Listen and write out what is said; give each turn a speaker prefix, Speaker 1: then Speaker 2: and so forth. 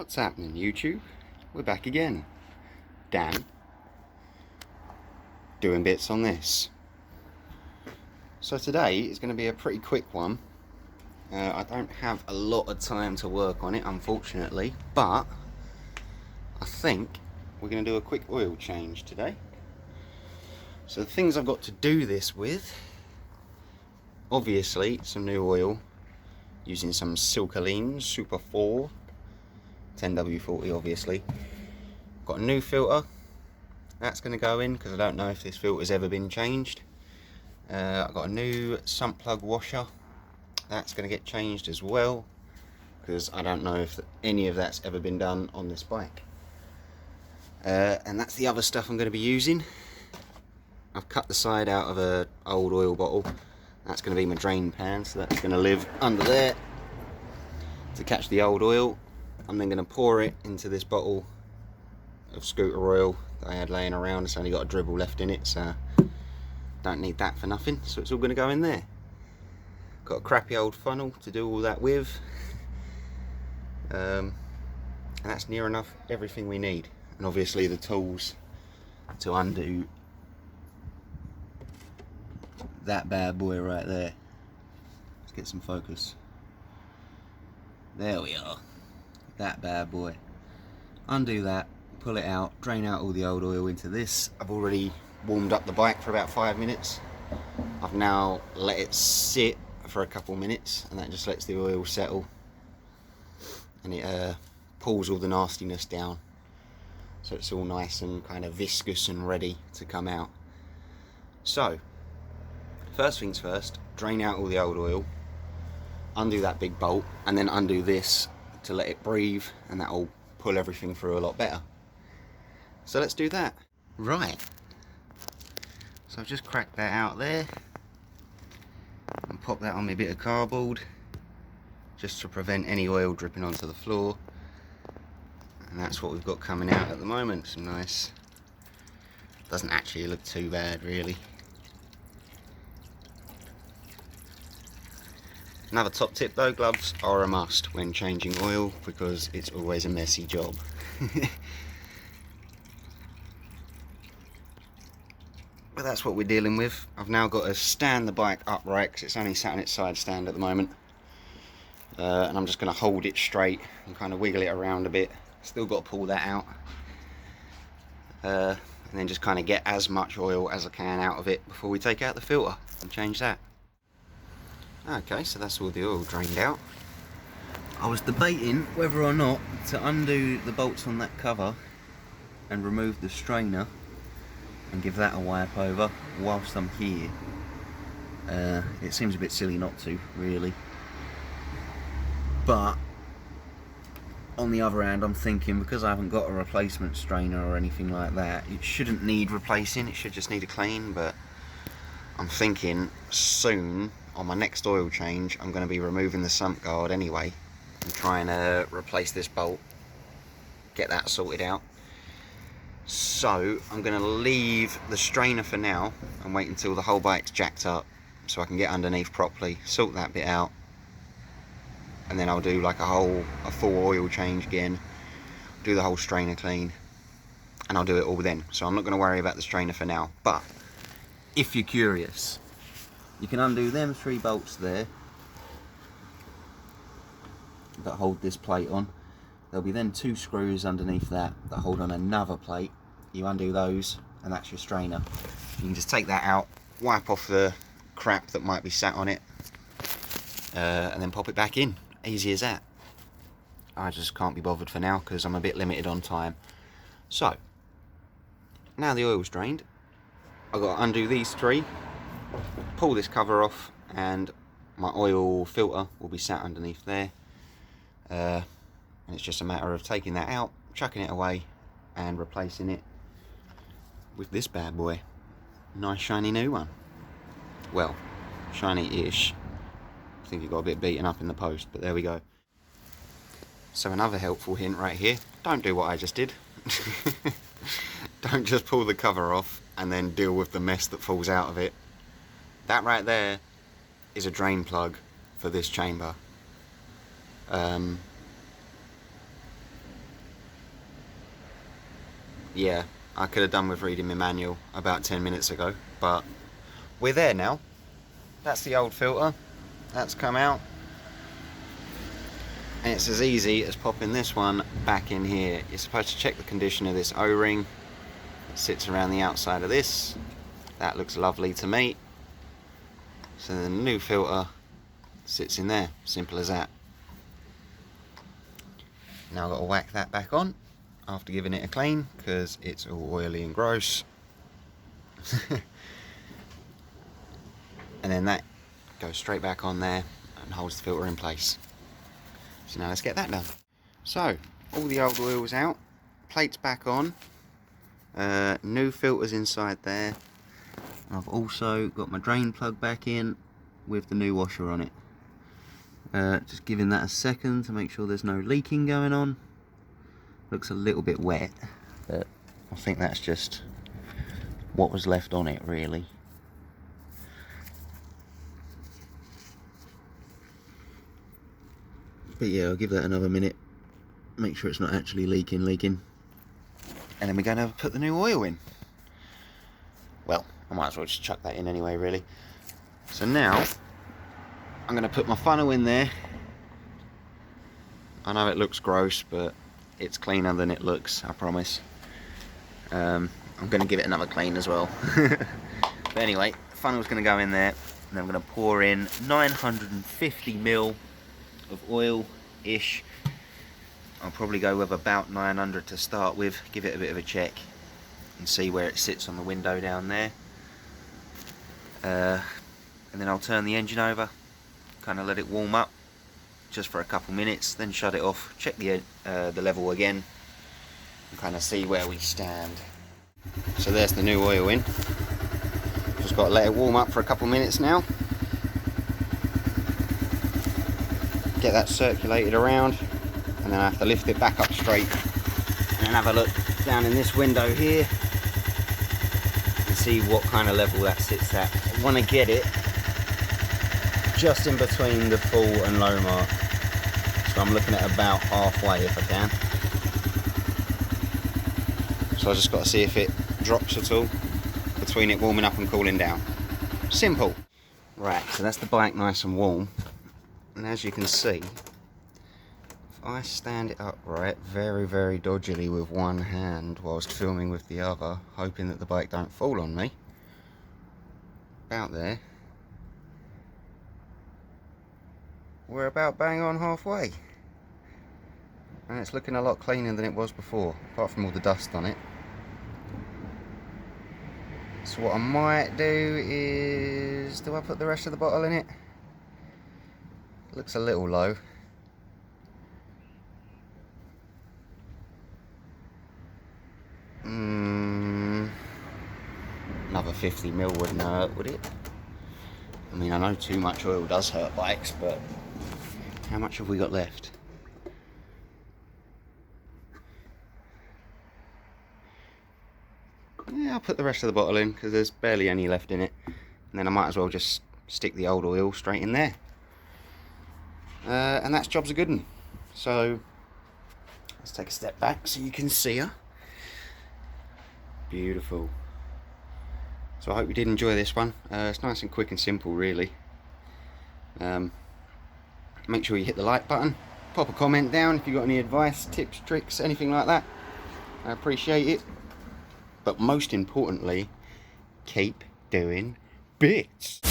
Speaker 1: What's happening, YouTube? We're back again. Dan, doing bits on this. So today is going to be a pretty quick one. I don't have a lot of time to work on it, unfortunately, but I think we're going to do a quick oil change today. So the things I've got to do this with, obviously some new oil, using some Silkaline Super 4 10W40 obviously. Got a new filter, that's going to go in because I don't know if this filter's ever been changed. I've got a new sump plug washer, that's going to get changed as well because I don't know if any of that's ever been done on this bike. And that's the other stuff I'm going to be using. I've cut the side out of an old oil bottle, that's going to be my drain pan, so that's going to live under there to catch the old oil. I'm then going to pour it into this bottle of scooter oil that I had laying around. It's only got a dribble left in it, so don't need that for nothing, so it's all going to go in there. Got a crappy old funnel to do all that with, and that's near enough everything we need. And obviously the tools to undo that bad boy right there. Let's get some focus. There we are. That bad boy. Undo that, pull it out, drain out all the old oil into this. I've already warmed up the bike for about 5 minutes. I've now let it sit for a couple minutes, and that just lets the oil settle, and it pulls all the nastiness down, so it's all nice and kind of viscous and ready to come out. So first things first, drain out all the old oil, undo that big bolt, and then undo this to let it breathe, and that'll pull everything through a lot better. So let's do that. Right, so I've just cracked that out there and pop that on my bit of cardboard just to prevent any oil dripping onto the floor, and that's what we've got coming out at the moment. Some nice, doesn't actually look too bad really. Another top tip though, gloves are a must when changing oil because it's always a messy job. But that's what we're dealing with. I've now got to stand the bike upright because it's only sat on its side stand at the moment. And I'm just going to hold it straight and kind of wiggle it around a bit. Still got to pull that out. And then just kind of get as much oil as I can out of it before we take out the filter and change that. Okay, so that's all the oil drained out. I was debating whether or not to undo the bolts on that cover and remove the strainer and give that a wipe over whilst I'm here. It seems a bit silly not to, really. But on the other hand, I'm thinking because I haven't got a replacement strainer or anything like that, it shouldn't need replacing, it should just need a clean. But I'm thinking soon on my next oil change I'm going to be removing the sump guard anyway and trying to replace this bolt, get that sorted out. So I'm going to leave the strainer for now and wait until the whole bike's jacked up so I can get underneath properly, sort that bit out, and then I'll do like a full oil change again, do the whole strainer clean, and I'll do it all then. So I'm not going to worry about the strainer for now. But if you're curious, you can undo them 3 bolts there that hold this plate on. There'll be then 2 screws underneath that hold on another plate. You undo those and that's your strainer. You can just take that out, wipe off the crap that might be sat on it, and then pop it back in. Easy as that. I just can't be bothered for now because I'm a bit limited on time. So now the oil's drained, I've got to undo these 3, pull this cover off, and my oil filter will be sat underneath there. And it's just a matter of taking that out, chucking it away, and replacing it with this bad boy. Nice shiny new one. Well, shiny-ish. I think it got a bit beaten up in the post, but there we go. So another helpful hint right here, don't do what I just did. Don't just pull the cover off and then deal with the mess that falls out of it. That right there is a drain plug for this chamber. yeah, I could have done with reading my manual about 10 minutes ago, but we're there now. That's the old filter, that's come out, and it's as easy as popping this one back in here. You're supposed to check the condition of this O-ring. It sits around the outside of this. That looks lovely to me. So the new filter sits in there, simple as that. Now I've got to whack that back on after giving it a clean, because it's all oily and gross. And then that goes straight back on there and holds the filter in place. So now let's get that done. So all the old oil's out, plates back on, new filters inside there. I've also got my drain plug back in with the new washer on it. Just giving that a second to make sure there's no leaking going on. Looks a little bit wet, but I think that's just what was left on it really. But yeah, I'll give that another minute, make sure it's not actually leaking, and then we're going to put the new oil in. Well, I might as well just chuck that in anyway really. So now I'm going to put my funnel in there. I know it looks gross, but it's cleaner than it looks, I promise. I'm going to give it another clean as well. But anyway, funnel's going to go in there, and I'm going to pour in 950 ml of oil-ish. I'll probably go with about 900 to start with, give it a bit of a check and see where it sits on the window down there. And then I'll turn the engine over, kind of let it warm up just for a couple minutes, then shut it off, check the level again, and kind of see where we stand. So there's the new oil in. Just got to let it warm up for a couple minutes now. Get that circulated around, and then I have to lift it back up straight and then have a look down in this window here and see what kind of level that sits at. I want to get it just in between the full and low mark, so I'm looking at about halfway if I can. So I just got to see if it drops at all between it warming up and cooling down. Simple. Right, so that's the bike nice and warm. And as you can see, if I stand it upright very, very dodgily with one hand whilst filming with the other, hoping that the bike don't fall on me, about there, we're about bang on halfway. And it's looking a lot cleaner than it was before, apart from all the dust on it. So what I might do is, do I put the rest of the bottle in it? Looks a little low. Another 50 ml wouldn't hurt, would it? I mean, I know too much oil does hurt bikes, but how much have we got left? Yeah, I'll put the rest of the bottle in because there's barely any left in it, and then I might as well just stick the old oil straight in there. And that's job's a good one. So let's take a step back so you can see her. Beautiful. So I hope you did enjoy this one. It's nice and quick and simple really. Make sure you hit the like button, pop a comment down if you've got any advice, tips, tricks, anything like that. I appreciate it. But most importantly, keep doing bits.